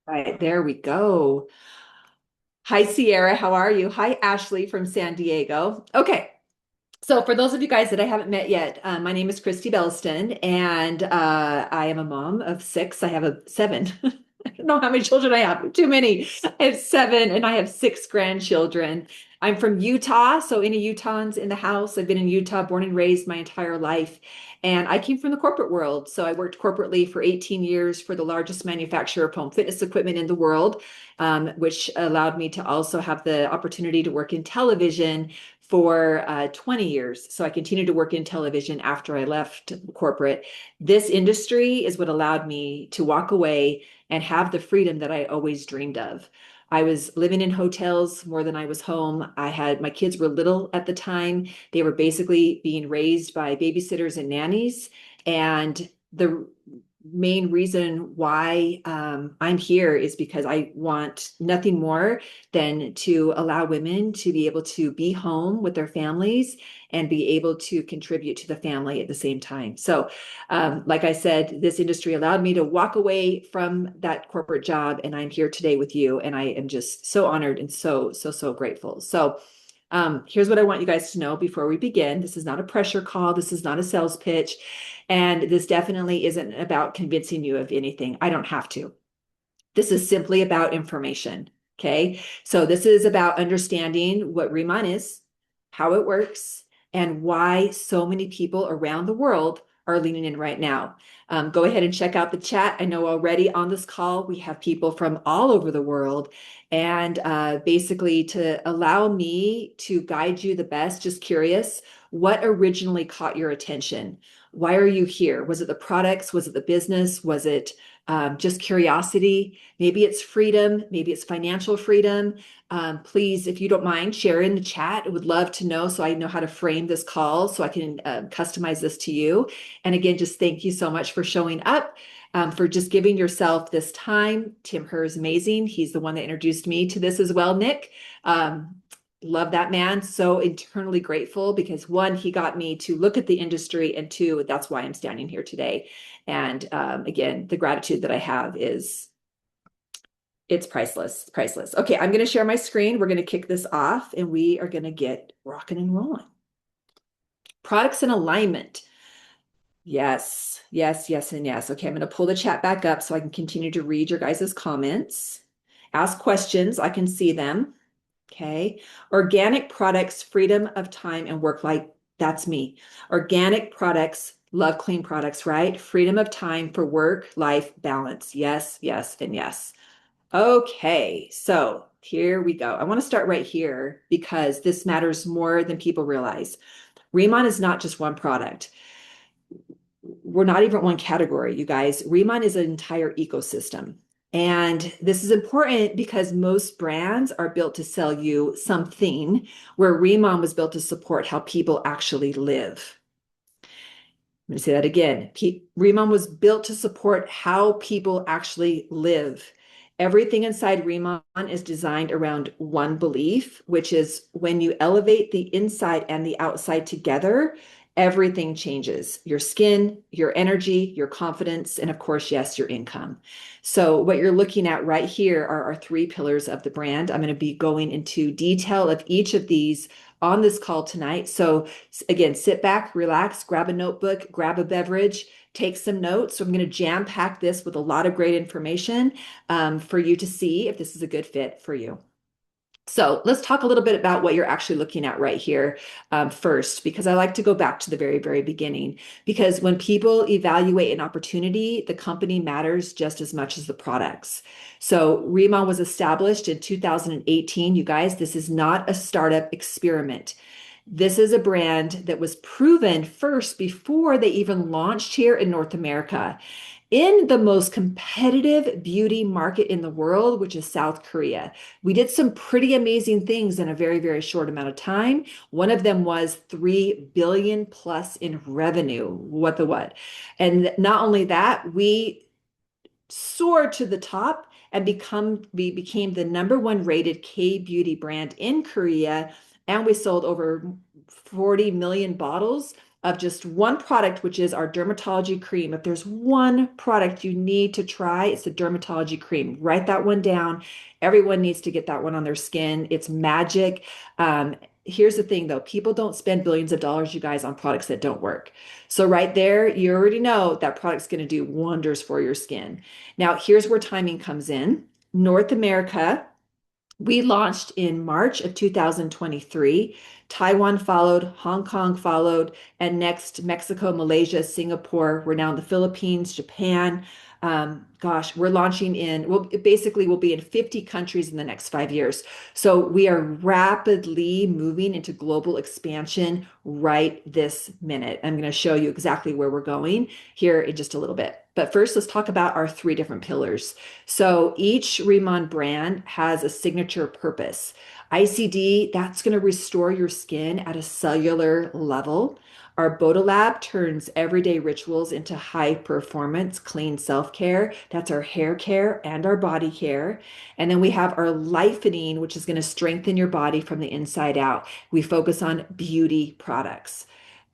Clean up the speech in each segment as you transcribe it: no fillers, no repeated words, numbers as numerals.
Right, there we go. Hi, Sierra. How are you? Hi, Ashley from San Diego. Okay, so for those of you guys that I haven't met yet, my name is Kristie Belliston, and I am a mom of six. I have seven. I don't know how many children I have. Too many. I have seven, and I have six grandchildren. I'm from Utah, so any Utahns in the house. I've been in Utah, born and raised my entire life. And I came from the corporate world. So I worked corporately for 18 years for the largest manufacturer of home fitness equipment in the world, which allowed me to also have the opportunity to work in television for 20 years. So I continued to work in television after I left corporate. This industry is what allowed me to walk away and have the freedom that I always dreamed of. I was living in hotels more than I was home. My kids were little at the time. They were basically being raised by babysitters and nannies. And the main reason why I'm here is because I want nothing more than to allow women to be able to be home with their families and be able to contribute to the family at the same time. So, like I said, this industry allowed me to walk away from that corporate job, and I'm here today with you. And I am just so honored and so grateful. So, here's what I want you guys to know before we begin. This is not a pressure call. This is not a sales pitch. And this definitely isn't about convincing you of anything. I don't have to. This is simply about information. Okay. So this is about understanding what Riman is, how it works, and why so many people around the world are leaning in right now. Go ahead and check out the chat. I know already on this call, we have people from all over the world. And basically, to allow me to guide you the best, just curious, what originally caught your attention? Why are you here? Was it the products? Was it the business? Was it just curiosity? Maybe it's freedom. Maybe it's financial freedom. Please, if you don't mind, share in the chat. I would love to know so I know how to frame this call so I can customize this to you. And again, just thank you so much for showing up, for just giving yourself this time. Tim Herr is amazing. He's the one that introduced me to this as well, Nick. Love that man. So internally grateful because one, he got me to look at the industry, and two, that's why I'm standing here today. And again, the gratitude that I have is it's priceless, priceless. Okay, I'm going to share my screen. We're going to kick this off and we are going to get rocking and rolling. Products in alignment. Yes, yes, yes, and yes. Okay, I'm going to pull the chat back up so I can continue to read your guys' comments. Ask questions. I can see them. Okay. Organic products, freedom of time and work life. That's me. Organic products, love clean products, right? Freedom of time for work life balance. Yes, yes, and yes. Okay. So here we go. I want to start right here because this matters more than people realize. Riman is not just one product. We're not even one category, you guys. Riman is an entire ecosystem. And this is important because most brands are built to sell you something, where Riman was built to support how people actually live. I'm going to say that again. Riman was built to support how people actually live. Everything inside Riman is designed around one belief, which is when you elevate the inside and the outside together, everything changes. Your skin, your energy, your confidence, and of course, yes, your income. So what you're looking at right here are our three pillars of the brand. I'm going to be going into detail of each of these on this call tonight. So again, sit back, relax, grab a notebook, grab a beverage, take some notes. So I'm going to jam pack this with a lot of great information for you to see if this is a good fit for you. So let's talk a little bit about what you're actually looking at right here first, because I like to go back to the very, very beginning. Because when people evaluate an opportunity, the company matters just as much as the products. So Riman was established in 2018. You guys, this is not a startup experiment. This is a brand that was proven first before they even launched here in North America, in the most competitive beauty market in the world, which is South Korea. We did some pretty amazing things in a very, very short amount of time. One of them was 3 billion plus in revenue. What the what? And not only that, we soared to the top and we became the #1 rated K beauty brand in Korea. And we sold over 40 million bottles of just one product, which is our dermatology cream. If there's one product you need to try, it's the dermatology cream. Write that one down. Everyone needs to get that one on their skin. It's magic. Here's the thing though, people don't spend billions of dollars, you guys, on products that don't work. So right there, you already know that product's going to do wonders for your skin. Now, here's where timing comes in. North America, we launched in March of 2023. Taiwan followed, Hong Kong followed, and next Mexico, Malaysia, Singapore. We're now in the Philippines, Japan. Gosh, we're launching well, basically we'll be in 50 countries in the next 5 years. So we are rapidly moving into global expansion right this minute. I'm going to show you exactly where we're going here in just a little bit. But first, let's talk about our three different pillars. So each Riman brand has a signature purpose. ICD, that's going to restore your skin at a cellular level. Our Bodolab turns everyday rituals into high performance, clean self care. That's our hair care and our body care. And then we have our Lifening, which is going to strengthen your body from the inside out. We focus on beauty products,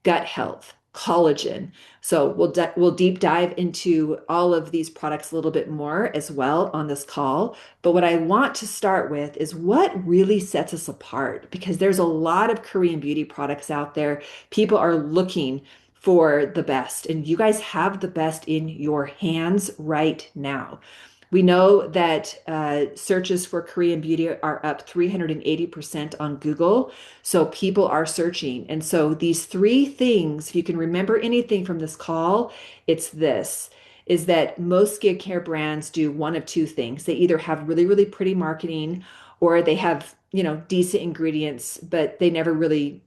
gut health, collagen. So we'll deep dive into all of these products a little bit more as well on this call. But what I want to start with is what really sets us apart, because there's a lot of Korean beauty products out there. People are looking for the best, and you guys have the best in your hands right now. We know that searches for Korean beauty are up 380% on Google. So people are searching. And so these three things, if you can remember anything from this call, it's this, is that most skincare brands do one of two things. They either have really, really pretty marketing, or they have, decent ingredients, but they never really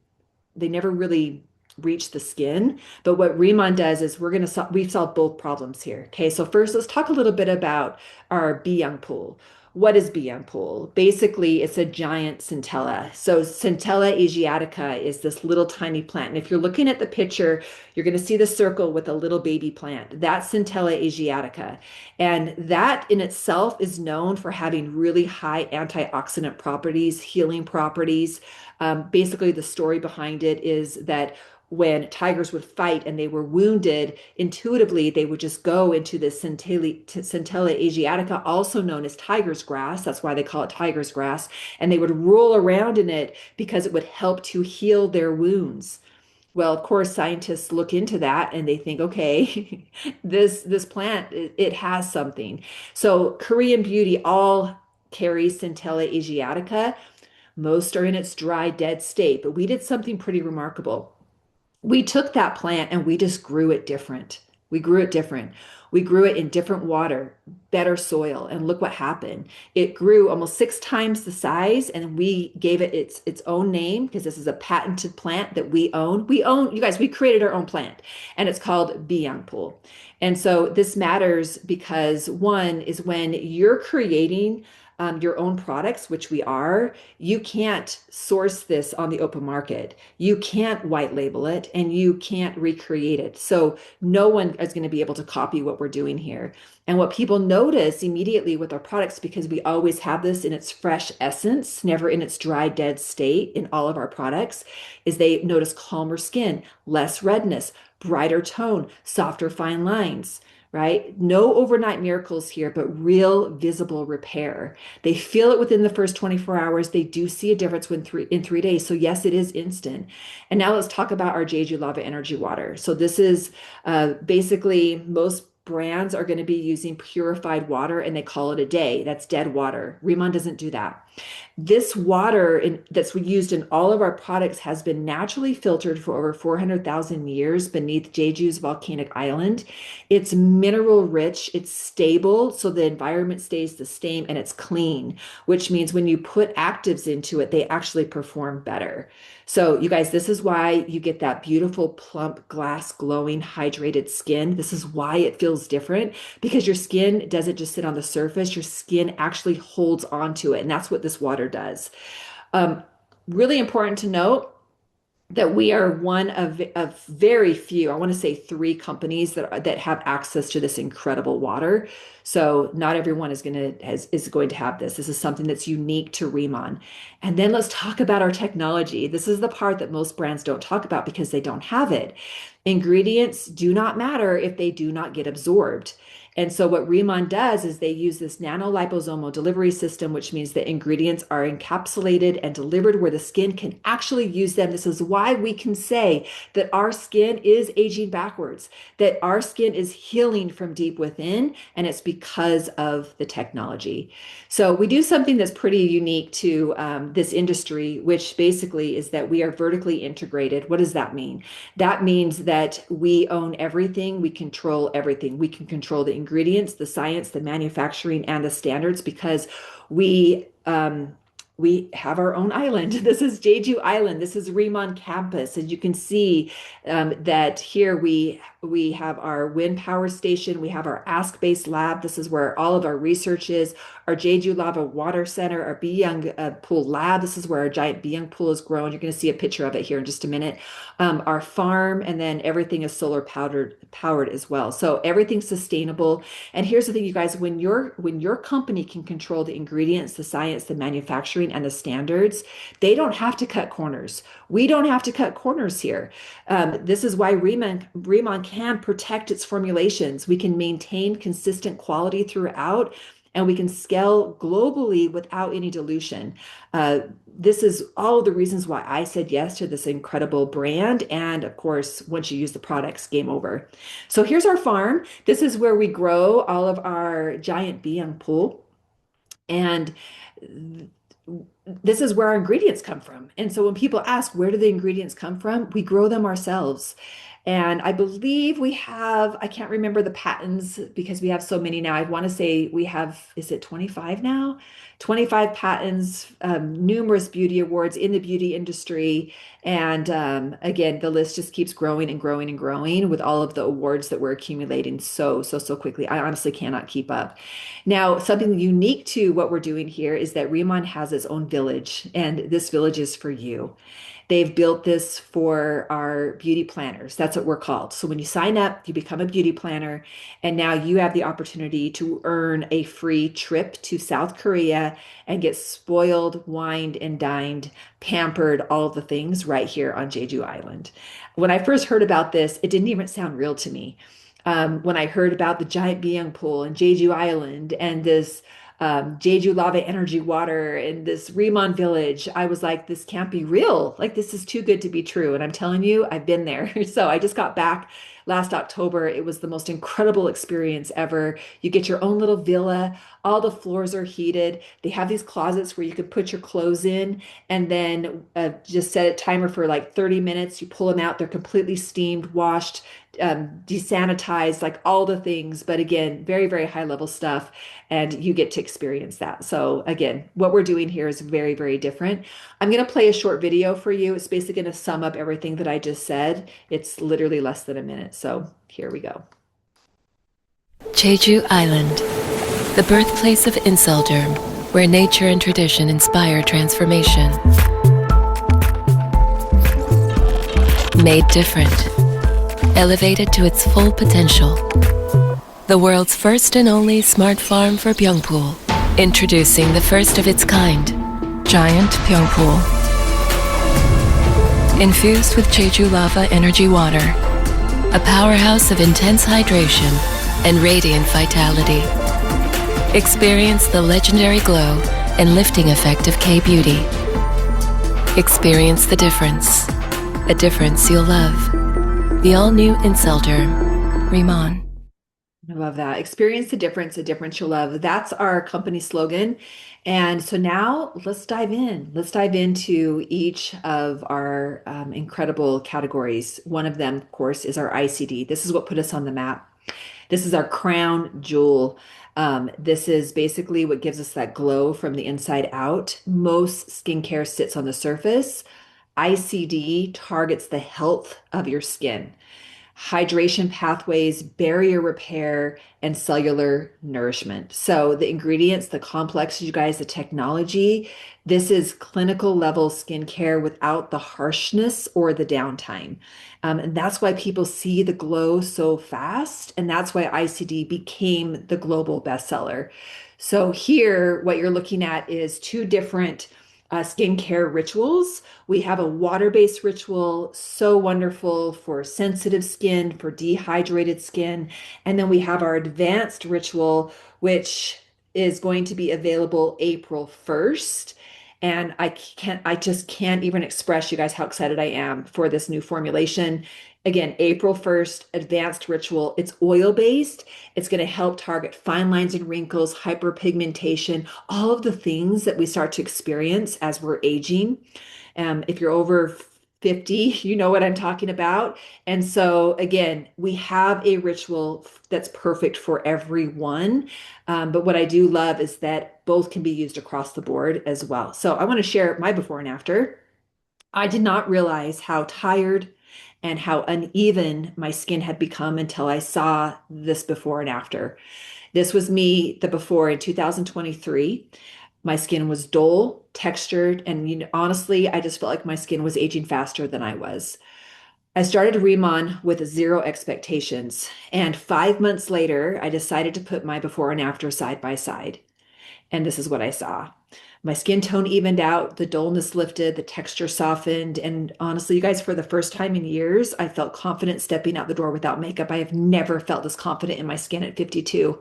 reach the skin. But what Riman does is we've solved both problems here. Okay, so first let's talk a little bit about our Biyang pool. What is Biyang pool? Basically, it's a giant centella. So Centella asiatica is this little tiny plant. And if you're looking at the picture, you're going to see the circle with a little baby plant. That's Centella asiatica. And that in itself is known for having really high antioxidant properties, healing properties. Basically, the story behind it is that when tigers would fight and they were wounded, intuitively they would just go into the Centella asiatica, also known as tiger's grass. That's why they call it tiger's grass. And they would roll around in it because it would help to heal their wounds. Well, of course, scientists look into that and they think, okay, this plant, it has something. So Korean beauty all carries Centella asiatica. Most are in its dry, dead state, but we did something pretty remarkable. We took that plant and we just grew it different. We grew it different. We grew it in different water, better soil, and look what happened. It grew almost 6 times the size, and we gave it its own name because this is a patented plant that we own. We own, you guys, we created our own plant, and it's called Biyangpul. And so this matters because one is when you're creating your own products, which we are, you can't source this on the open market. You can't white label it and you can't recreate it. So no one is going to be able to copy what we're doing here. And what people notice immediately with our products, because we always have this in its fresh essence, never in its dry, dead state in all of our products, is they notice calmer skin, less redness, brighter tone, softer fine lines, right? No overnight miracles here, but real visible repair. They feel it within the first 24 hours. They do see a difference in 3 days. So yes, it is instant. And now let's talk about our Jeju Lava Energy Water. So this is basically most brands are going to be using purified water and they call it a day. That's dead water. Rimmon doesn't do that. This water that's used in all of our products has been naturally filtered for over 400,000 years beneath Jeju's volcanic island. It's mineral rich, it's stable, so the environment stays the same, and it's clean, which means when you put actives into it, they actually perform better. So, you guys, this is why you get that beautiful, plump, glass, glowing, hydrated skin. This is why it feels different, because your skin doesn't just sit on the surface, your skin actually holds onto it. And that's what this water does. Um, Really important to note, that we are one of very few, I want to say three companies that have access to this incredible water. So not everyone is going to have this. This is something that's unique to Riman. And then let's talk about our technology. This is the part that most brands don't talk about because they don't have it. Ingredients do not matter if they do not get absorbed. And so what Riman does is they use this nanoliposomal delivery system, which means the ingredients are encapsulated and delivered where the skin can actually use them. This is why we can say that our skin is aging backwards, that our skin is healing from deep within, and it's because of the technology. So we do something that's pretty unique to this industry, which basically is that we are vertically integrated. What does that mean? That means that we own everything, we control everything. We can control the ingredients, the science, the manufacturing, and the standards because we have our own island. This is Jeju Island. This is Riman campus, and you can see that here we have our wind power station. We have our Ask-based lab. This is where all of our research is. Our Jeju Lava Water Center, our Biyang Pool Lab. This is where our giant Biyang pool is grown. You're going to see a picture of it here in just a minute. Our farm, and then everything is solar powered as well. So everything's sustainable. And here's the thing, you guys, when your company can control the ingredients, the science, the manufacturing, and the standards, they don't have to cut corners. We don't have to cut corners here. This is why Riman can protect its formulations. We can maintain consistent quality throughout, and we can scale globally without any dilution. This is all the reasons why I said yes to this incredible brand. And of course, once you use the products, game over. So here's our farm. This is where we grow all of our giant Biyang pool. And this is where our ingredients come from. And so when people ask, where do the ingredients come from? We grow them ourselves. And I believe we have, I can't remember the patents because we have so many now. I want to say we have, is it 25 now? 25 patents, numerous beauty awards in the beauty industry. And again, the list just keeps growing and growing and growing with all of the awards that we're accumulating so quickly. I honestly cannot keep up. Now, something unique to what we're doing here is that Riman has its own village, and this village is for you. They've built this for our beauty planners. That's what we're called. So when you sign up, you become a beauty planner, and now you have the opportunity to earn a free trip to South Korea and get spoiled, wined, and dined, pampered, all of the things right here on Jeju Island. When I first heard about this, it didn't even sound real to me. When I heard about the giant Byung pool and Jeju Island and this Jeju Lava Energy Water and this Riman Village, I was like, this can't be real. Like, this is too good to be true. And I'm telling you, I've been there. So I just got back last October. It was the most incredible experience ever. You get your own little villa. All the floors are heated. They have these closets where you could put your clothes in and then just set a timer for like 30 minutes. You pull them out. They're completely steamed, washed, desanitized, like all the things. But again, very high level stuff. And you get to experience that. So again, what we're doing here is very different. I'm going to play a short video for you. It's basically going to sum up everything that I just said. It's literally less than a minute. So here we go. Jeju Island, the birthplace of Inselderm, where nature and tradition inspire transformation. Made different, elevated to its full potential. The world's first and only smart farm for Byungpool. Introducing the first of its kind, Giant Byungpool. Infused with Jeju Lava Energy Water, a powerhouse of intense hydration and radiant vitality. Experience the legendary glow and lifting effect of K-Beauty. Experience the difference, a difference you'll love. The all-new Inselderm, Riman. I love that. Experience the difference, a difference you'll love. That's our company slogan. And so now let's dive in. Let's dive into each of our incredible categories. One of them, of course, is our ICD. This is what put us on the map. This is our crown jewel. This is basically what gives us that glow from the inside out. Most skincare sits on the surface. ICD targets the health of your skin. hydration pathways, barrier repair, and cellular nourishment. So the ingredients, the complex, you guys, the technology, this is clinical level skincare without the harshness or the downtime. And that's why people see the glow so fast. And that's why ICD became the global bestseller. So here, what you're looking at is two different skincare rituals. We have a water-based ritual, so wonderful for sensitive skin, for dehydrated skin. And then we have our advanced ritual, which is going to be available April 1st. And I just can't even express you guys how excited I am for this new formulation. Again, April 1st, advanced ritual. It's oil-based. It's going to help target fine lines and wrinkles, hyperpigmentation, all of the things that we start to experience as we're aging. If you're over 50, you know what I'm talking about. And so, again, we have a ritual that's perfect for everyone. But what I do love is that both can be used across the board as well. So, I want to share my before and after. I did not realize how tired and how uneven my skin had become until I saw this before and after. This was me, the before in 2023. My skin was dull, textured, and honestly, I just felt like my skin was aging faster than I was. I started Riman with zero expectations, and 5 months later, I decided to put my before and after side by side. And this is what I saw. My skin tone evened out, the dullness lifted, the texture softened. And honestly, you guys, for the first time in years, I felt confident stepping out the door without makeup. I have never felt this confident in my skin at 52.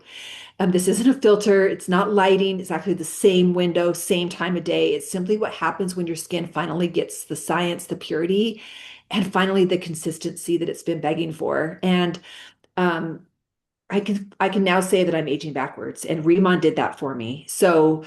This isn't a filter, it's not lighting, it's actually the same window, same time of day. It's simply what happens when your skin finally gets the science, the purity, and finally the consistency that it's been begging for. And um, I can now say that I'm aging backwards, and Remon did that for me. So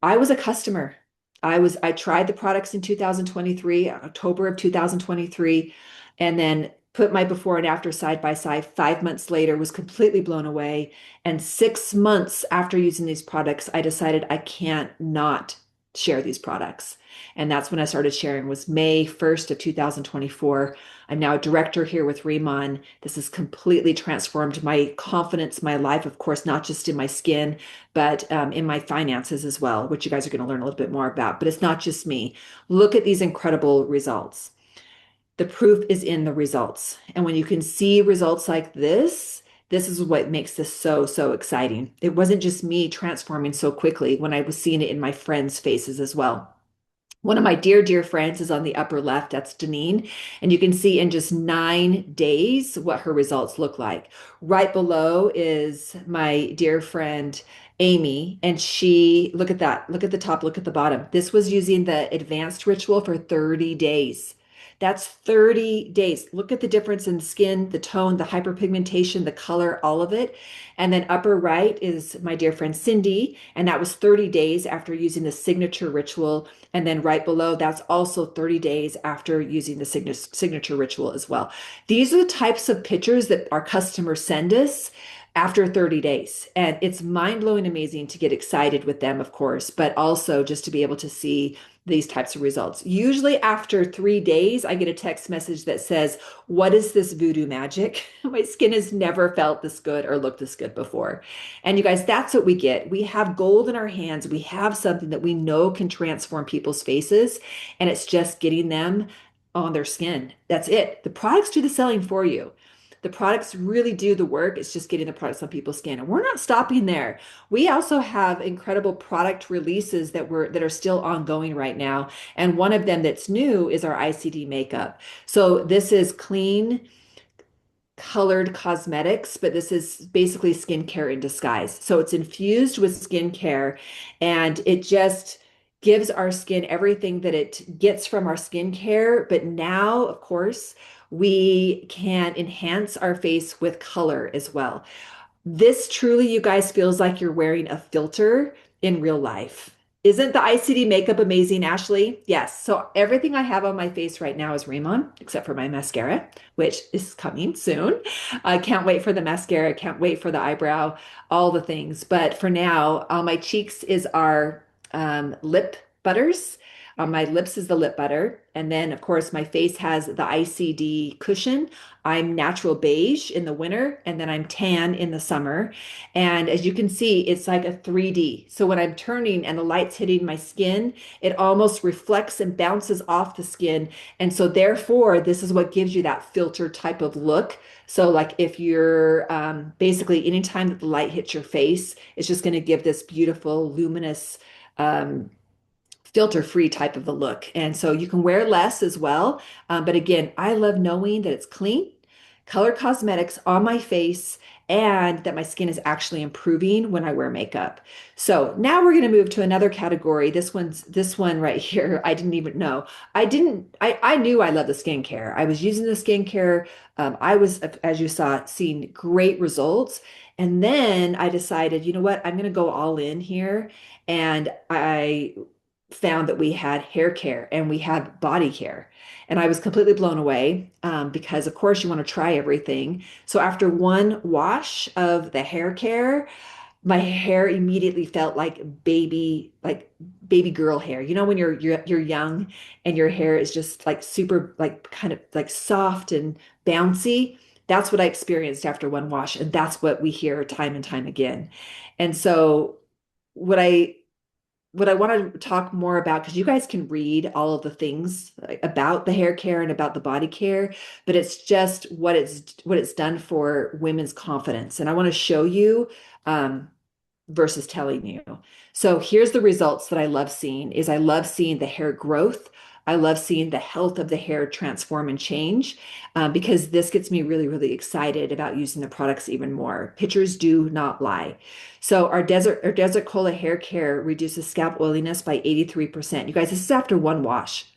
I was a customer. I tried the products in 2023, October of 2023, and then put my before and after side by side. 5 months later, was completely blown away. And 6 months after using these products, I decided I can't not share these products. And that's when I started sharing was May 1st of 2024. I'm now a director here with Riman. This has completely transformed my confidence, my life, of course, not just in my skin, but in my finances as well, which you guys are going to learn a little bit more about. But it's not just me. Look at these incredible results. The proof is in the results. And when you can see results like this is what makes this so, so exciting. It wasn't just me transforming so quickly when I was seeing it in my friends' faces as well. One of my dear, dear friends is on the upper left. That's Deneen. And you can see in just 9 days what her results look like. Right below is my dear friend Amy. And she, look at that. Look at the top, look at the bottom. This was using the advanced ritual for 30 days. That's 30 days. Look at the difference in the skin, the tone, the hyperpigmentation, the color, all of it. And then upper right is my dear friend Cindy. And that was 30 days after using the signature ritual. And then right below, that's also 30 days after using the signature ritual as well. These are the types of pictures that our customers send us after 30 days. And it's mind-blowing amazing to get excited with them, of course, but also just to be able to see these types of results. Usually after 3 days, I get a text message that says, "What is this voodoo magic? My skin has never felt this good or looked this good before." And you guys, that's what we get. We have gold in our hands. We have something that we know can transform people's faces, and it's just getting them on their skin. That's it. The products do the selling for you. The products really do the work. It's just getting the products on people's skin. And we're not stopping there. We also have incredible product releases that are still ongoing right now. And one of them that's new is our ICD makeup. So this is clean colored cosmetics, but this is basically skincare in disguise. So it's infused with skincare, and it just gives our skin everything that it gets from our skincare. But now, of course, we can enhance our face with color as well. This truly, you guys, feels like you're wearing a filter in real life. Isn't the ICD makeup amazing, Ashley? Yes. So everything I have on my face right now is Rimmon, except for my mascara, which is coming soon. I can't wait for the mascara. Can't wait for the eyebrow, all the things. But for now, on my cheeks is our lip butters. On my lips is the lip butter. And then, of course, my face has the ICD cushion. I'm natural beige in the winter, and then I'm tan in the summer. And as you can see, it's like a 3D. So when I'm turning and the light's hitting my skin, it almost reflects and bounces off the skin. And so, therefore, this is what gives you that filter type of look. So, like if you're basically anytime that the light hits your face, it's just going to give this beautiful, luminous, um, filter-free type of a look. And so you can wear less as well. But again, I love knowing that it's clean, color cosmetics on my face, and that my skin is actually improving when I wear makeup. So now we're going to move to another category. This one right here. I didn't even know. I knew I loved the skincare. I was using the skincare. I was, as you saw, seeing great results. And then I decided, you know what, I'm going to go all in here. And I found that we had hair care and we had body care. And I was completely blown away because, of course, you want to try everything. So after one wash of the hair care, my hair immediately felt like baby girl hair. You know, when you're young and your hair is just like super, like kind of like soft and bouncy. That's what I experienced after one wash, and that's what we hear time and time again. And so, what I what I want to talk more about, because you guys can read all of the things about the hair care and about the body care, but it's just what it's done for women's confidence. And I want to show you versus telling you. So here's the results that I love seeing is I love seeing the hair growth. I love seeing the health of the hair transform and change because this gets me really, really excited about using the products even more. Pictures do not lie. So our Desert Cola hair care reduces scalp oiliness by 83%. You guys, this is after one wash.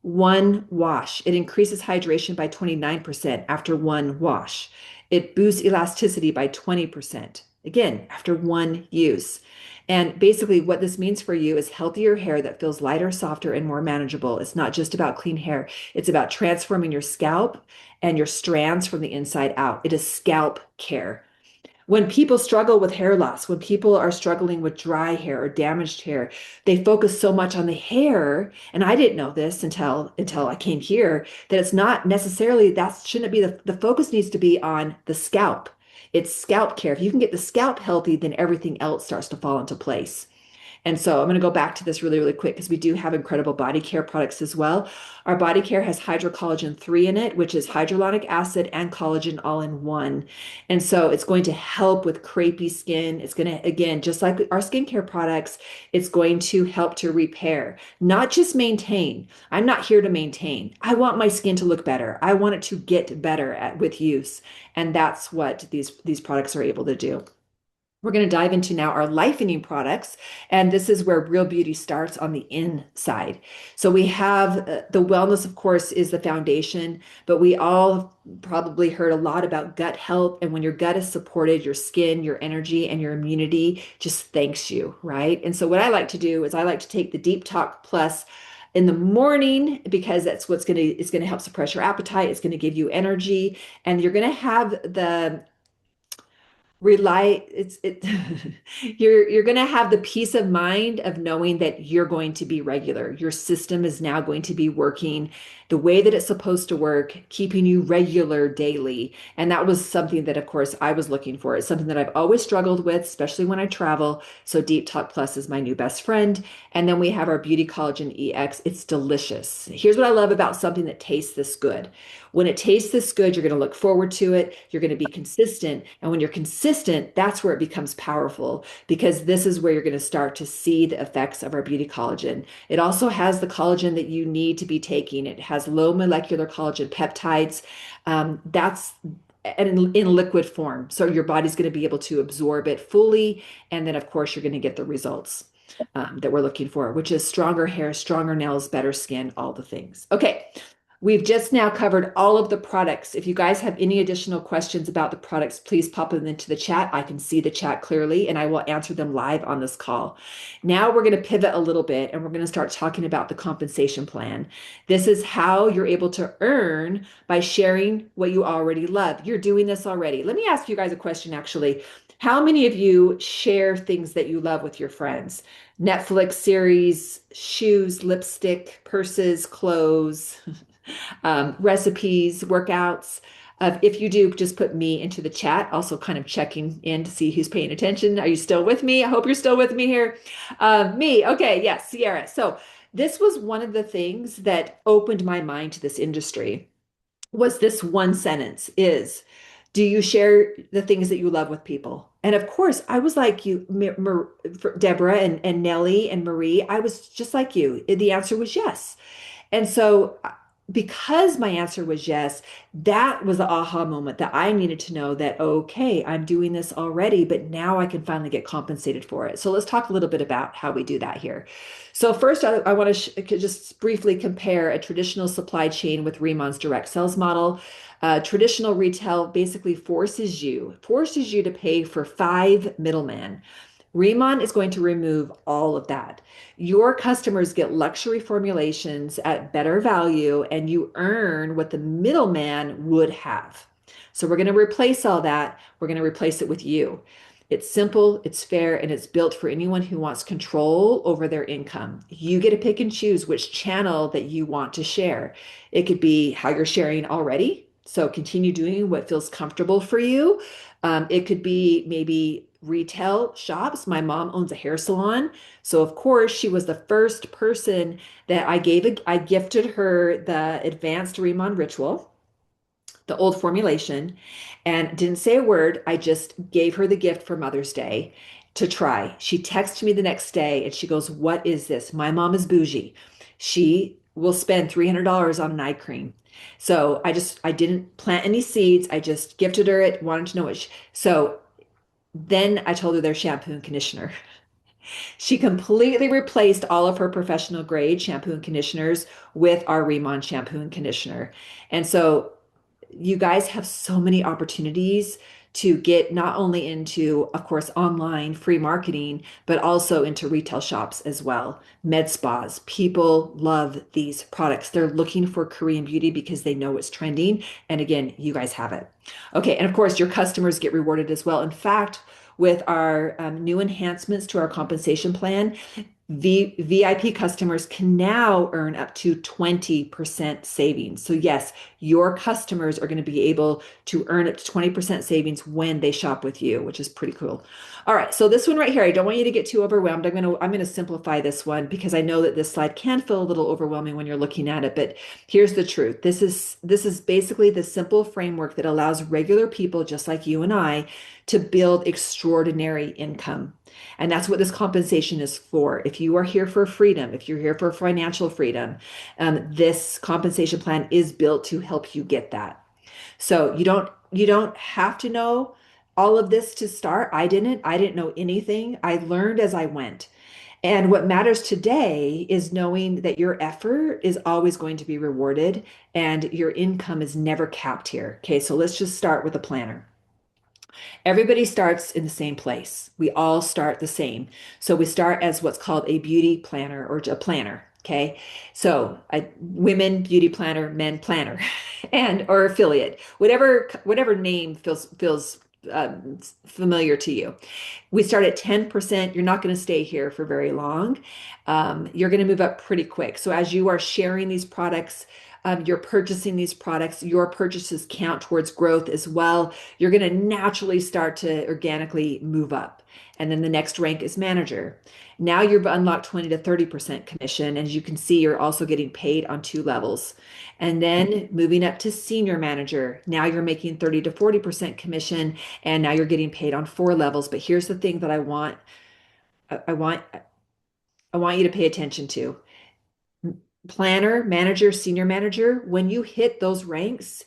One wash. It increases hydration by 29% after one wash. It boosts elasticity by 20%. Again, after one use. And basically, what this means for you is healthier hair that feels lighter, softer, and more manageable. It's not just about clean hair, it's about transforming your scalp and your strands from the inside out. It is scalp care. When people struggle with hair loss, when people are struggling with dry hair or damaged hair, they focus so much on the hair. And I didn't know this until I came here, that it's not necessarily that shouldn't be the focus needs to be on the scalp. It's scalp care. If you can get the scalp healthy, then everything else starts to fall into place. And so I'm going to go back to this really, really quick because we do have incredible body care products as well. Our body care has hydrocollagen 3 in it, which is hyaluronic acid and collagen all in one. And so it's going to help with crepey skin. It's going to, again, just like our skincare products, it's going to help to repair, not just maintain. I'm not here to maintain. I want my skin to look better. I want it to get better with use. And that's what these products are able to do. We're going to dive into now our lightening products, and this is where real beauty starts on the inside. So we have the wellness, of course, is the foundation, but we all probably heard a lot about gut health. And when your gut is supported, your skin, your energy, and your immunity just thanks you, right? And so what I like to do is I like to take the Deep Talk Plus in the morning because that's it's going to help suppress your appetite. It's going to give you energy, and you're going to have the rely it's it you're going to have the peace of mind of knowing that you're going to be regular. Your system is now going to be working the way that it's supposed to work, keeping you regular daily. And that was something that, of course, I was looking for. It's something that I've always struggled with, especially when I travel. So Deep Talk Plus is my new best friend. And then we have our Beauty Collagen EX. It's delicious. Here's what I love about something that tastes this good. When it tastes this good, you're going to look forward to it. You're going to be consistent. And when you're consistent, that's where it becomes powerful because this is where you're going to start to see the effects of our beauty collagen. It also has the collagen that you need to be taking. It has low molecular collagen peptides. That's in liquid form. So your body's going to be able to absorb it fully. And then, of course, you're going to get the results that we're looking for, which is stronger hair, stronger nails, better skin, all the things. Okay. We've just now covered all of the products. If you guys have any additional questions about the products, please pop them into the chat. I can see the chat clearly and I will answer them live on this call. Now we're going to pivot a little bit and we're going to start talking about the compensation plan. This is how you're able to earn by sharing what you already love. You're doing this already. Let me ask you guys a question actually. How many of you share things that you love with your friends? Netflix series, shoes, lipstick, purses, clothes, recipes, workouts. If you do, just put me into the chat. Also, kind of checking in to see who's paying attention. Are you still with me? I hope you're still with me here. Me. Okay. Yes, Sierra. So this was one of the things that opened my mind to this industry was this one sentence is, do you share the things that you love with people? And of course, I was like you, Deborah and Nellie and Marie. I was just like you. The answer was yes. And so, because my answer was yes, that was the aha moment that I needed to know that, okay, I'm doing this already, but now I can finally get compensated for it. So, let's talk a little bit about how we do that here. So, first, I want to just briefly compare a traditional supply chain with Riman's direct sales model. Traditional retail basically forces you to pay for five middlemen. Riman is going to remove all of that. Your customers get luxury formulations at better value, and you earn what the middleman would have. So we're going to replace all that. We're going to replace it with you. It's simple, it's fair, and it's built for anyone who wants control over their income. You get to pick and choose which channel that you want to share. It could be how you're sharing already. So continue doing what feels comfortable for you. It could be maybe retail shops. My mom owns a hair salon. So of course, she was the first person that I gifted her the advanced Riman ritual, the old formulation, and didn't say a word. I just gave her the gift for Mother's Day to try. She texted me the next day and she goes, "What is this?" My mom is bougie. She will spend $300 on an eye cream. So I didn't plant any seeds. I just gifted her it, wanted to know so then I told her their shampoo and conditioner. She completely replaced all of her professional grade shampoo and conditioners with our Rimmon shampoo and conditioner. And so you guys have so many opportunities to get not only into, of course, online free marketing, but also into retail shops as well. Med spas. People love these products. They're looking for Korean beauty because they know it's trending. And again, you guys have it. Okay. And of course, your customers get rewarded as well. In fact, with our new enhancements to our compensation plan, VIP customers can now earn up to 20% savings. So yes, your customers are going to be able to earn up to 20% savings when they shop with you, which is pretty cool. All right, so this one right here, I don't want you to get too overwhelmed. I'm going to simplify this one because I know that this slide can feel a little overwhelming when you're looking at it, but here's the truth. This is basically the simple framework that allows regular people just like you and I to build extraordinary income. And that's what this compensation is for. If you are here for freedom, if you're here for financial freedom, this compensation plan is built to help you get that. So you don't have to know all of this to start. I didn't know anything. I learned as I went. And what matters today is knowing that your effort is always going to be rewarded and your income is never capped here. Okay, so let's just start with a planner. Everybody starts in the same place. We all start the same. So we start as what's called a beauty planner or a planner. Okay. So a women beauty planner, men planner, and or affiliate, whatever name feels familiar to you. We start at 10%. You're not going to stay here for very long. You're going to move up pretty quick. So as you are sharing these products, you're purchasing these products, your purchases count towards growth as well. You're going to naturally start to organically move up. And then the next rank is manager. Now you've unlocked 20 to 30% commission. As you can see, you're also getting paid on two levels. And then moving up to senior manager. Now you're making 30 to 40% commission, and now you're getting paid on four levels. But here's the thing that I want I want you to pay attention to. Planner, manager, senior manager, when you hit those ranks,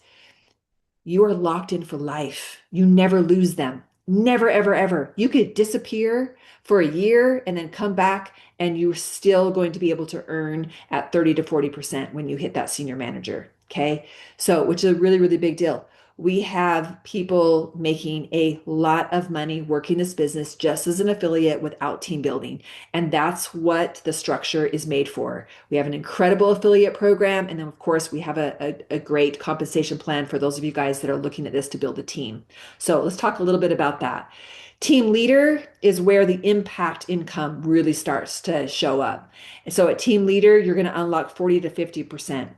you are locked in for life. You never lose them. Never, ever, ever. You could disappear for a year and then come back, and you're still going to be able to earn at 30 to 40% when you hit that senior manager. Okay. So, which is a really, really big deal. We have people making a lot of money working this business just as an affiliate without team building. And that's what the structure is made for. We have an incredible affiliate program. And then, of course, we have a great compensation plan for those of you guys that are looking at this to build a team. So, let's talk a little bit about that. Team leader is where the impact income really starts to show up. And so, at team leader, you're going to unlock 40 to 50%.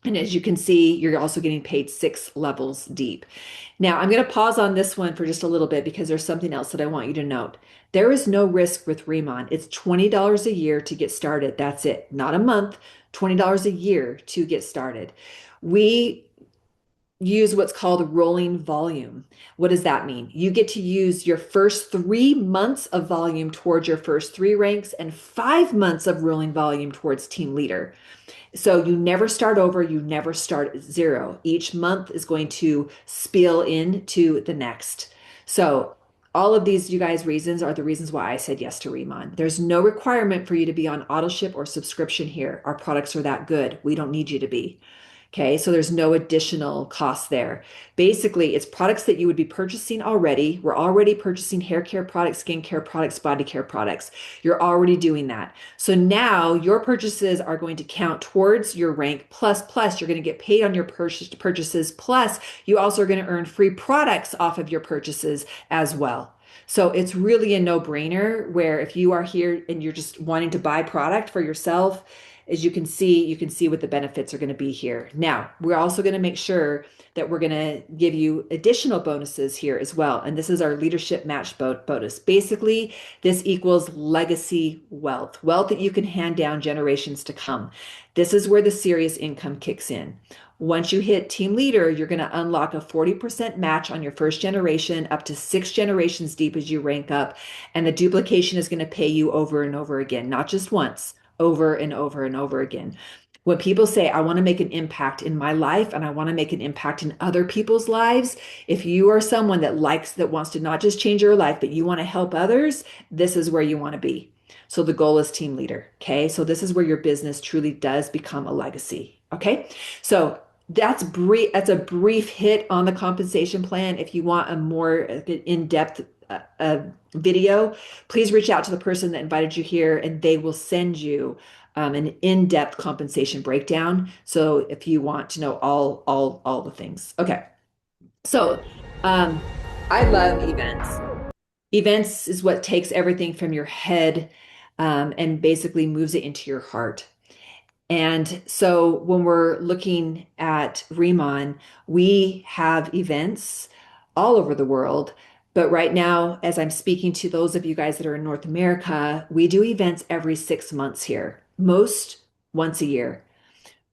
And as you can see, you're also getting paid 6 levels deep. Now, I'm going to pause on this one for just a little bit because there's something else that I want you to note. There is no risk with Riman. It's $20 a year to get started. That's it. Not a month, $20 a year to get started. We use what's called rolling volume. What does that mean? You get to use your first 3 months of volume towards your first 3 ranks and 5 months of rolling volume towards team leader. So you never start over, you never start at zero. Each month is going to spill into the next. So all of these, you guys, reasons are the reasons why I said yes to Remon. There's no requirement for you to be on auto ship or subscription here. Our products are that good. We don't need you to be. Okay, so there's no additional cost there. Basically, it's products that you would be purchasing already. We're already purchasing hair care products, skin care products, body care products. You're already doing that. So now your purchases are going to count towards your rank plus you're going to get paid on your purchases plus you also are going to earn free products off of your purchases as well. So it's really a no-brainer where if you are here and you're just wanting to buy product for yourself, as you can see what the benefits are going to be here. Now, we're also going to make sure that we're going to give you additional bonuses here as well. And this is our leadership match bonus. Basically, this equals legacy wealth, wealth that you can hand down generations to come. This is where the serious income kicks in. Once you hit team leader, you're going to unlock a 40% match on your first generation, up to 6 generations deep as you rank up. And the duplication is going to pay you over and over again, not just once, over and over and over again. When people say, I want to make an impact in my life and I want to make an impact in other people's lives, if you are someone that wants to not just change your life, but you want to help others, this is where you want to be. So the goal is team leader. Okay. So this is where your business truly does become a legacy. Okay. So that's brief. That's a brief hit on the compensation plan. If you want a more in-depth video, please reach out to the person that invited you here and they will send you an in-depth compensation breakdown. So if you want to know all the things. Okay. So um, I love events. Events is what takes everything from your head and basically moves it into your heart. And so when we're looking at Remon, we have events all over the world. But right now, as I'm speaking to those of you guys that are in North America, we do events every 6 months here, most once a year.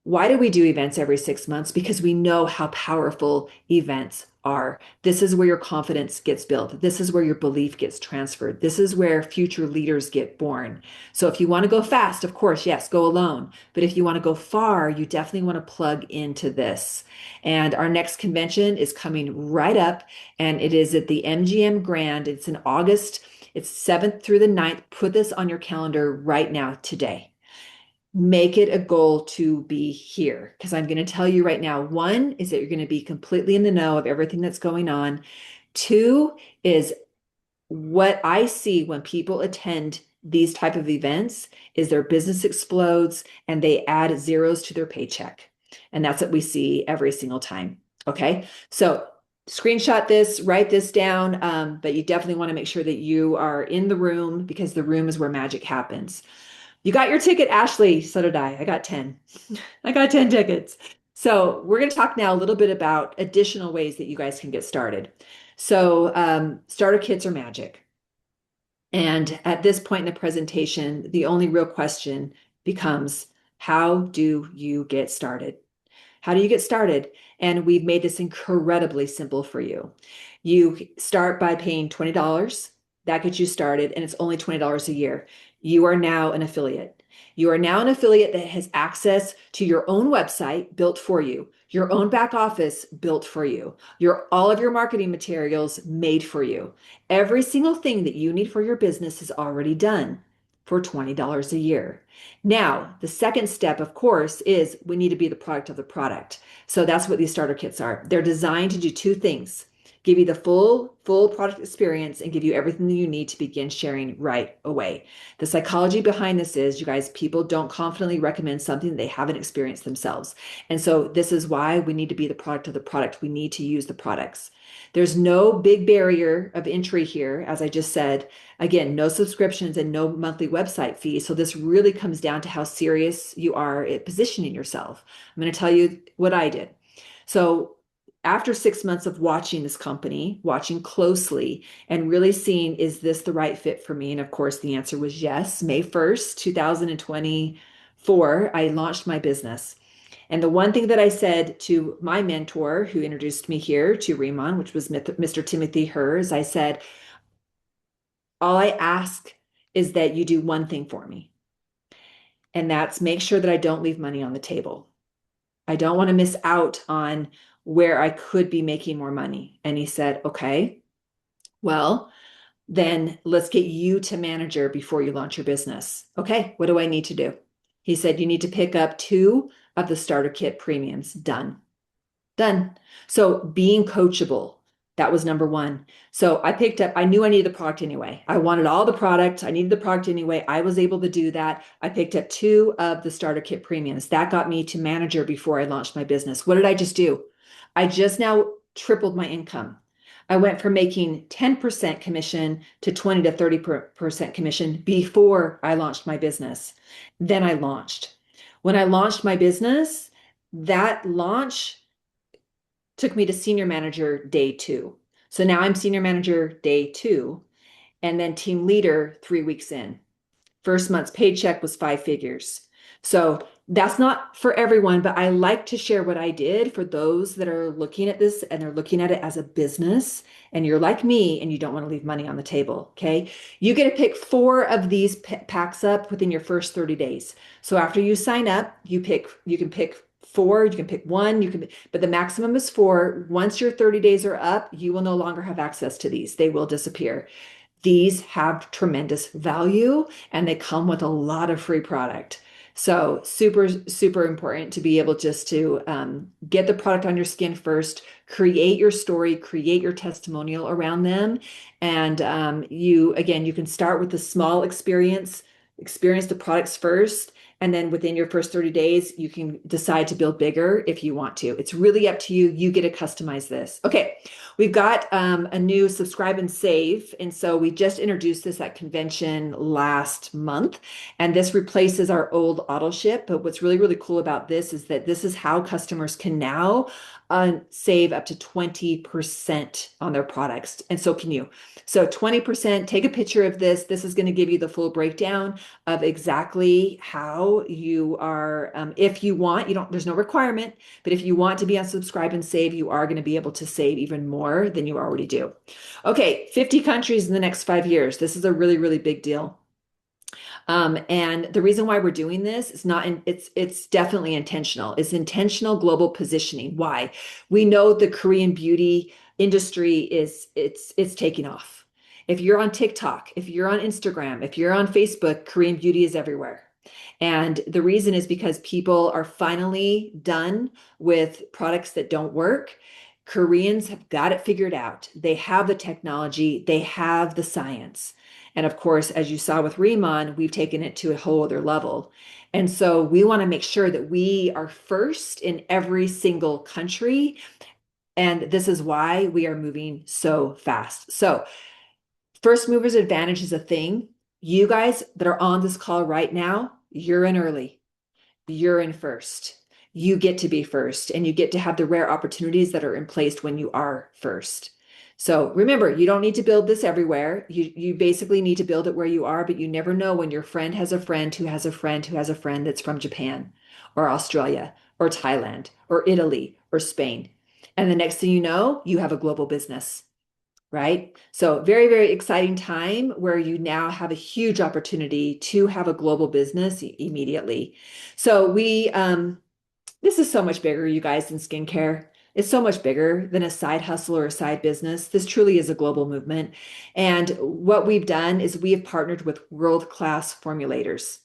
Why do we do events every 6 months? Because we know how powerful events are. This is where your confidence gets built. This is where your belief gets transferred. This is where future leaders get born. So if you want to go fast, of course, yes, go alone. But if you want to go far, you definitely want to plug into this. And our next convention is coming right up, and it is at the MGM Grand. It's in August. It's 7th through the 9th. Put this on your calendar right now, today. Make it a goal to be here because I'm going to tell you right now. One is that you're going to be completely in the know of everything that's going on. Two is what I see when people attend these type of events is their business explodes and they add zeros to their paycheck. And that's what we see every single time. Okay. So screenshot this, write this down. But you definitely want to make sure that you are in the room because the room is where magic happens. You got your ticket, Ashley. So did I. I got 10. I got 10 tickets. So we're going to talk now a little bit about additional ways that you guys can get started. So starter kits are magic. And at this point in the presentation, the only real question becomes, how do you get started? How do you get started? And we've made this incredibly simple for you. You start by paying $20. That gets you started, and it's only $20 a year. You are now an affiliate. You are now an affiliate that has access to your own website built for you, your own back office built for you, all of your marketing materials made for you. Every single thing that you need for your business is already done. for $20 a year. Now, the second step, of course, is we need to be the product of the product. So that's what these starter kits are. They're designed to do two things: give you the full product experience and give you everything that you need to begin sharing right away. The psychology behind this is, you guys, people don't confidently recommend something they haven't experienced themselves. And so this is why we need to be the product of the product. We need to use the products. There's no big barrier of entry here, as I just said. Again, no subscriptions and no monthly website fee. So this really comes down to how serious you are at positioning yourself. I'm going to tell you what I did. So after 6 months of watching this company, watching closely and really seeing, is this the right fit for me? And of course, the answer was yes. May 1st, 2024, I launched my business. And the one thing that I said to my mentor who introduced me here to Riman, which was Mr. Timothy Hers, I said, all I ask is that you do one thing for me. And that's make sure that I don't leave money on the table. I don't want to miss out on where I could be making more money. And he said, okay, well, then let's get you to manager before you launch your business. Okay, what do I need to do? He said, you need to pick up 2 of the starter kit premiums. Done. Done. So being coachable, that was number one. So I knew I needed the product anyway. I wanted all the product. I needed the product anyway. I was able to do that. I picked up 2 of the starter kit premiums. That got me to manager before I launched my business. What did I just do? I just now tripled my income. I went from making 10% commission to 20 to 30% commission before I launched my business. Then I launched. When I launched my business, that launch took me to senior manager day 2. So now I'm senior manager day 2, and then team leader 3 weeks in. First month's paycheck was 5 figures. So that's not for everyone, but I like to share what I did for those that are looking at this and they're looking at it as a business, and you're like me and you don't want to leave money on the table. Okay. You get to pick 4 of these packs up within your first 30 days. So after you sign up, you can pick 4, you can pick 1, but the maximum is 4. Once your 30 days are up, you will no longer have access to these. They will disappear. These have tremendous value and they come with a lot of free product. So super, super important to be able just to get the product on your skin first, create your story, create your testimonial around them. And you can start with the small experience the products first. And then within your first 30 days, you can decide to build bigger if you want to. It's really up to you. You get to customize this. Okay, we've got a new subscribe and save. And so we just introduced this at convention last month. And this replaces our old auto ship. But what's really, really cool about this is that this is how customers can now save up to 20% on their products. And so can you. So 20%, take a picture of this. This is going to give you the full breakdown of exactly how you are, if you want, there's no requirement, but if you want to be on subscribe and save, you are going to be able to save even more than you already do. Okay, 50 countries in the next 5 years. This is a really, really big deal. And the reason why we're doing this is it's definitely intentional. It's intentional global positioning. Why? We know the Korean beauty industry it's taking off. If you're on TikTok, if you're on Instagram, if you're on Facebook, Korean beauty is everywhere. And the reason is because people are finally done with products that don't work. Koreans have got it figured out. They have the technology, they have the science. And of course, as you saw with Riman, we've taken it to a whole other level. And so we want to make sure that we are first in every single country. And this is why we are moving so fast. So first movers advantage is a thing. You guys that are on this call right now, you're in early. You're in first. You get to be first, and you get to have the rare opportunities that are in place when you are first. So remember, you don't need to build this everywhere. You basically need to build it where you are, but you never know when your friend has a friend who has a friend who has a friend that's from Japan or Australia or Thailand or Italy or Spain. And the next thing you know, you have a global business, right? So very, very exciting time where you now have a huge opportunity to have a global business immediately. So this is so much bigger, you guys, than skincare. It's so much bigger than a side hustle or a side business. This truly is a global movement. And what we've done is we have partnered with world-class formulators.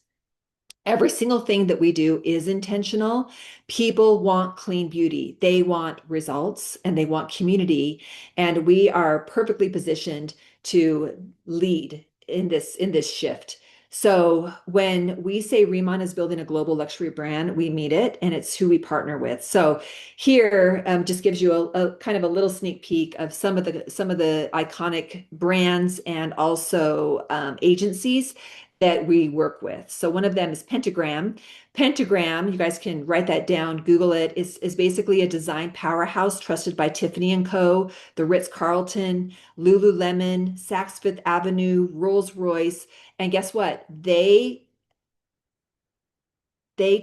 Every single thing that we do is intentional. People want clean beauty. They want results and they want community. And we are perfectly positioned to lead in this shift. So when we say Riman is building a global luxury brand, we mean it, and it's who we partner with. So here just gives you a kind of a little sneak peek of some of the iconic brands and also agencies that we work with. So one of them is Pentagram. Pentagram, you guys can write that down, Google it, is basically a design powerhouse trusted by Tiffany and Co., the Ritz-Carlton, Lululemon, Saks Fifth Avenue, Rolls-Royce. And guess what? They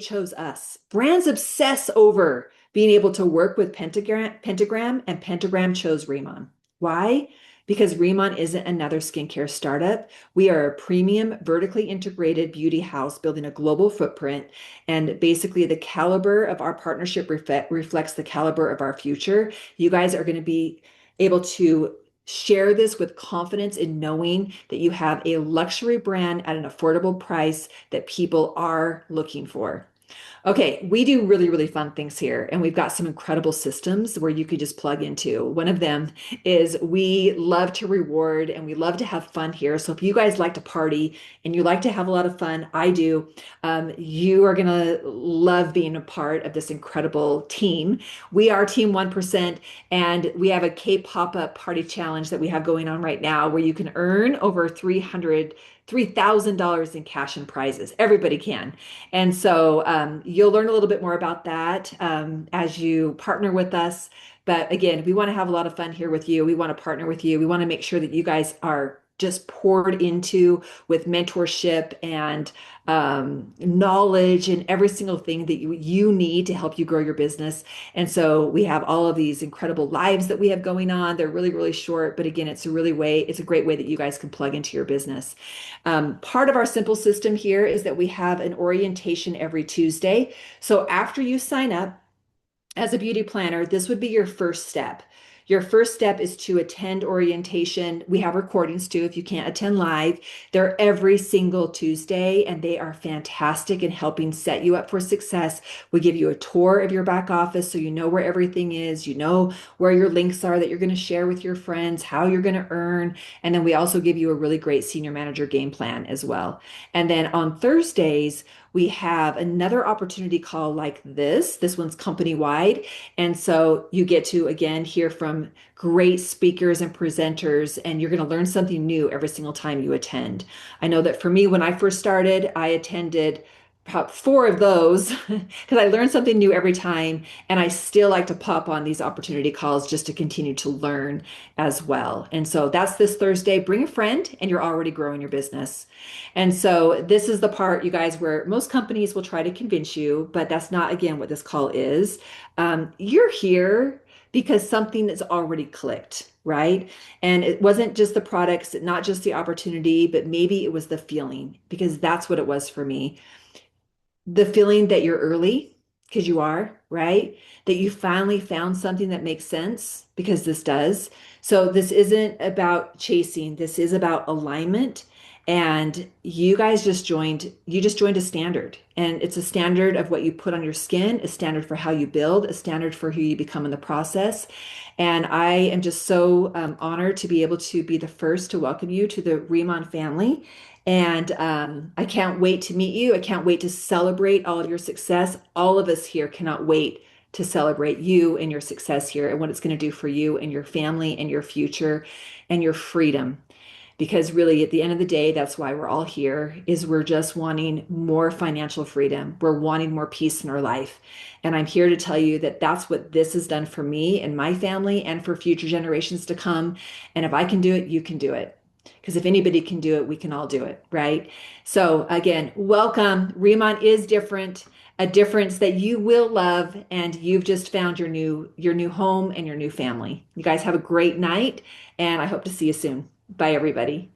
chose us. Brands obsess over being able to work with Pentagram, and Pentagram chose Riman. Why? Because Riman isn't another skincare startup. We are a premium, vertically integrated beauty house building a global footprint. And basically, the caliber of our partnership reflects the caliber of our future. You guys are going to be able to share this with confidence in knowing that you have a luxury brand at an affordable price that people are looking for. Okay, we do really, really fun things here, and we've got some incredible systems where you could just plug into. One of them is we love to reward and we love to have fun here. So if you guys like to party and you like to have a lot of fun, I do, you are going to love being a part of this incredible team. We are Team 1%, and we have a K-pop-up party challenge that we have going on right now where you can earn over $3,000 in cash and prizes. Everybody can. And so you'll learn a little bit more about that as you partner with us. But again, we want to have a lot of fun here with you. We want to partner with you. We want to make sure that you guys are just poured into with mentorship and knowledge and every single thing that you need to help you grow your business. And so we have all of these incredible lives that we have going on. They're really, really short, but again, it's a great way that you guys can plug into your business. Part of our simple system here is that we have an orientation every Tuesday. So after you sign up as a beauty planner, this would be your first step. Your first step is to attend orientation. We have recordings too if you can't attend live. They're every single Tuesday, and they are fantastic in helping set you up for success. We give you a tour of your back office so you know where everything is, you know where your links are that you're going to share with your friends, how you're going to earn. And then we also give you a really great senior manager game plan as well. And then on Thursdays, we have another opportunity call like this. This one's company wide. And so you get to, again, hear from great speakers and presenters, and you're going to learn something new every single time you attend. I know that for me, when I first started, I attended about four of those because I learned something new every time. And I still like to pop on these opportunity calls just to continue to learn as well. And so that's this Thursday. Bring a friend, and you're already growing your business. And so this is the part, you guys, where most companies will try to convince you, but that's not, again, what this call is. You're here because something has already clicked, right? And it wasn't just the products, not just the opportunity, but maybe it was the feeling, because that's what it was for me. The feeling that you're early, because you are, right? That you finally found something that makes sense, because this does. So this isn't about chasing, this is about alignment. And you just joined a standard. And it's a standard of what you put on your skin, a standard for how you build, a standard for who you become in the process. And I am just so honored to be able to be the first to welcome you to the Riman family. And I can't wait to meet you. I can't wait to celebrate all of your success. All of us here cannot wait to celebrate you and your success here and what it's going to do for you and your family and your future and your freedom. Because really, at the end of the day, that's why we're all here, is we're just wanting more financial freedom. We're wanting more peace in our life. And I'm here to tell you that that's what this has done for me and my family and for future generations to come. And if I can do it, you can do it. Because if anybody can do it, we can all do it, right? So again, welcome. Riman is different, a difference that you will love, and you've just found your new home and your new family. You guys have a great night, and I hope to see you soon. Bye, everybody.